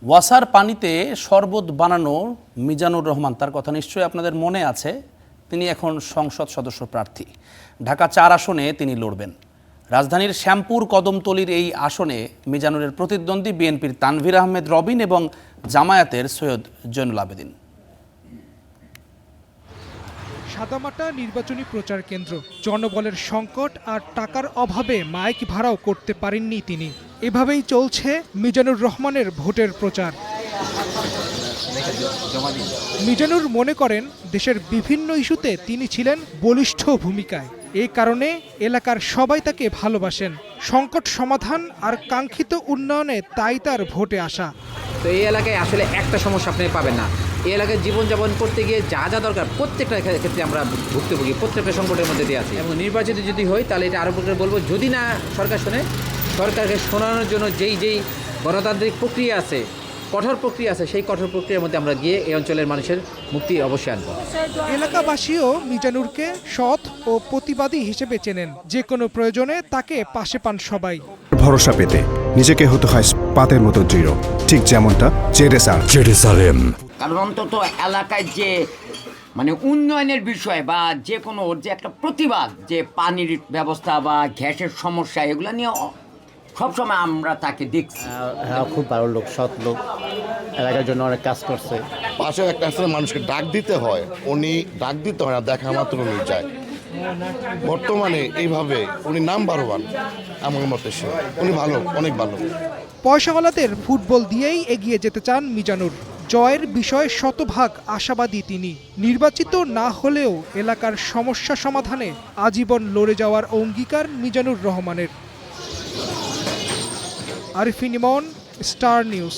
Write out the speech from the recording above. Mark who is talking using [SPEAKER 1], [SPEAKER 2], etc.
[SPEAKER 1] ওয়াসার পানিতে শরবত বানানো মিজানুর রহমান, তার কথা নিশ্চয়ই আপনাদের মনে আছে। তিনি এখন সংসদ সদস্য প্রার্থী। ঢাকা 4 আসনে তিনি লড়বেন। রাজধানীর শ্যামপুর কদমতলীর এই আসনে মিজানুরের প্রতিদ্বন্দ্বী বিএনপির তানভীর আহমেদ রবিন এবং জামায়াতের সৈয়দ জৈনুল আবেদিন।
[SPEAKER 2] সাদামাটা নির্বাচনী প্রচার কেন্দ্র, জনবলের সংকট আর টাকার অভাবে মাইক ভাড়াও করতে পারেননি তিনি। এভাবেই চলছে মিজানুর রহমানের ভোটের প্রচার। মিজানুর মনে করেন দেশের বিভিন্ন ইস্যুতে তিনি ছিলেন বলিষ্ঠ ভূমিকায়। এই কারণে এলাকার সবাই তাকে ভালোবাসেন। সংকট সমাধান আর কাঙ্ক্ষিত উন্নয়নে তাই তার ভোটে আসা।
[SPEAKER 3] তো এই এলাকায় আসলে একটা সমস্যা আপনি পাবেন না। এই এলাকায় জীবনযাপন করতে গিয়ে যা যা দরকার প্রত্যেকটা ক্ষেত্রে আমরা ভুক্তভোগী, প্রত্যেকটা সংকটের মধ্যে দিয়ে আছি। এবং নির্বাচিত যদি হয় তাহলে এটা আরও প্রকার বলবো, যদি না সরকার শোনে, সরকারকে শোনানোর জন্য যেই গণতান্ত্রিক প্রক্রিয়া আছে, কঠোর প্রক্রিয়া আছে, সেই কঠোর প্রক্রিয়ার মধ্যে আমরা গিয়ে এই অঞ্চলের মানুষের মুক্তি অবশ্যই আনবো।
[SPEAKER 2] এলাকাবাসীও মিজানুরকে সৎ ও প্রতিবাদী হিসেবে চেনেন। যে কোনো প্রয়োজনে তাকে পাশে পান সবাই।
[SPEAKER 4] ভরসা পেতে নিজেকে হতে হয় পাতের মতো দৃঢ়, ঠিক যেমনটা জেরুসালেম।
[SPEAKER 5] কারণ অন্তত এলাকায় যে উন্নয়নের বিষয় বা যে কোনো যে একটা প্রতিবাদ, যে পানির ব্যবস্থা বা গ্যাসের সমস্যা, এগুলো নিয়ে সবসময় আমরা তাকে দেখছি।
[SPEAKER 6] হ্যাঁ, খুব ভালো লোক, সৎ লোক, এলাকার জন্য অনেক কাজ করছে।
[SPEAKER 7] পাশে একটা আসলে মানুষকে ডাক দিতে হয়, উনি ডাক দিতে হয় না, দেখা মাত্র উনি যায়। বর্তমানে এইভাবে উনি নাম্বার 1 আমার মতে। উনি ভালো, অনেক ভালো।
[SPEAKER 2] পয়সাওয়ালাদের ফুটবল দিয়েই এগিয়ে যেতে চান মিজানুর। জয়ের বিষয়ে শতভাগ আশাবাদী তিনি। নির্বাচিত না হলেও এলাকার সমস্যা সমাধানে আজীবন লড়ে যাওয়ার অঙ্গীকার মিজানুর রহমানের। আরিফিন ইমন, স্টার নিউজ।